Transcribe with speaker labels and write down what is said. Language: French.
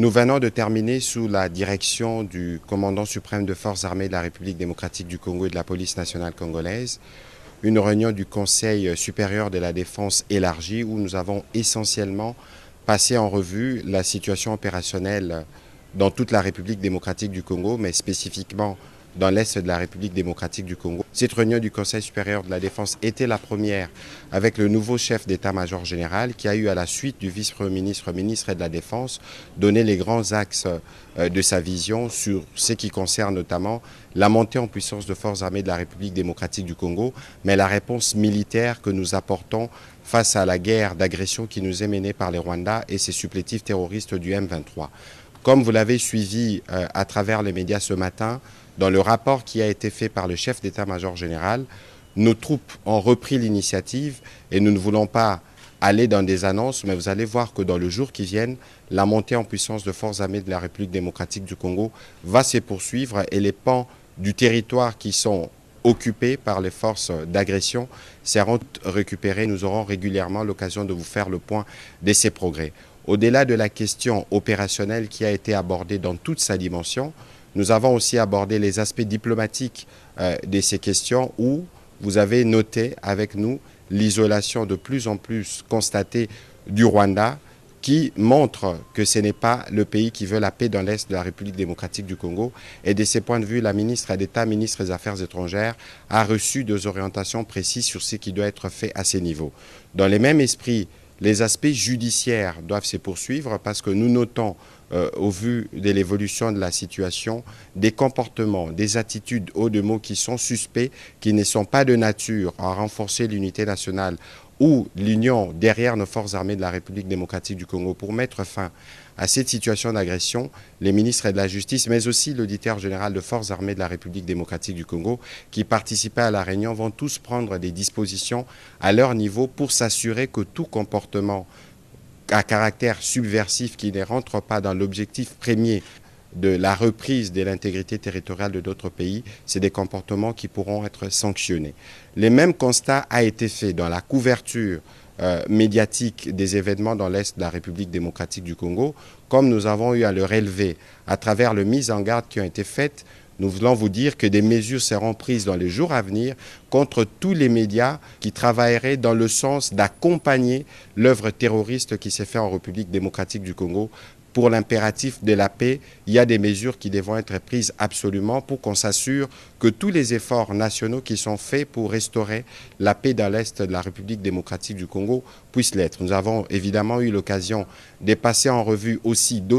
Speaker 1: Nous venons de terminer sous la direction du commandant suprême de forces armées de la République démocratique du Congo et de la police nationale congolaise une réunion du Conseil supérieur de la défense élargie où nous avons essentiellement passé en revue la situation opérationnelle dans toute la République démocratique du Congo, mais spécifiquement dans l'Est de la République démocratique du Congo. Cette réunion du Conseil supérieur de la défense était la première avec le nouveau chef d'état-major général qui a eu à la suite du vice-premier ministre, ministre de la Défense, donné les grands axes de sa vision sur ce qui concerne notamment la montée en puissance de forces armées de la République démocratique du Congo, mais la réponse militaire que nous apportons face à la guerre d'agression qui nous est menée par les Rwandais et ses supplétifs terroristes du M23. Comme vous l'avez suivi à travers les médias ce matin, dans le rapport qui a été fait par le chef d'état-major général, nos troupes ont repris l'initiative et nous ne voulons pas aller dans des annonces, mais vous allez voir que dans le jour qui vient, la montée en puissance de forces armées de la République démocratique du Congo va se poursuivre et les pans du territoire qui sont occupés par les forces d'agression seront récupérés. Nous aurons régulièrement l'occasion de vous faire le point de ces progrès. Au-delà de la question opérationnelle qui a été abordée dans toute sa dimension, nous avons aussi abordé les aspects diplomatiques de ces questions où vous avez noté avec nous l'isolation de plus en plus constatée du Rwanda qui montre que ce n'est pas le pays qui veut la paix dans l'Est de la République démocratique du Congo. Et de ce point de vue, la ministre d'État, ministre des Affaires étrangères, a reçu des orientations précises sur ce qui doit être fait à ces niveaux. Dans le même esprit, les aspects judiciaires doivent se poursuivre parce que nous notons, au vu de l'évolution de la situation, des comportements, des attitudes, hauts de mots qui sont suspects, qui ne sont pas de nature à renforcer l'unité nationale ou l'union derrière nos forces armées de la République démocratique du Congo pour mettre fin à cette situation d'agression. Les ministres de la Justice, mais aussi l'auditeur général de forces armées de la République démocratique du Congo, qui participaient à la réunion, vont tous prendre des dispositions à leur niveau pour s'assurer que tout comportement à caractère subversif qui ne rentre pas dans l'objectif premier de la reprise de l'intégrité territoriale de d'autres pays, c'est des comportements qui pourront être sanctionnés. Le même constat a été fait dans la couverture médiatique des événements dans l'Est de la République démocratique du Congo, comme nous avons eu à le relever à travers les mises en garde qui ont été faites. Nous voulons vous dire que des mesures seront prises dans les jours à venir contre tous les médias qui travailleraient dans le sens d'accompagner l'œuvre terroriste qui s'est faite en République démocratique du Congo. Pour l'impératif de la paix, il y a des mesures qui devront être prises absolument pour qu'on s'assure que tous les efforts nationaux qui sont faits pour restaurer la paix dans l'Est de la République démocratique du Congo puissent l'être. Nous avons évidemment eu l'occasion de passer en revue aussi d'autres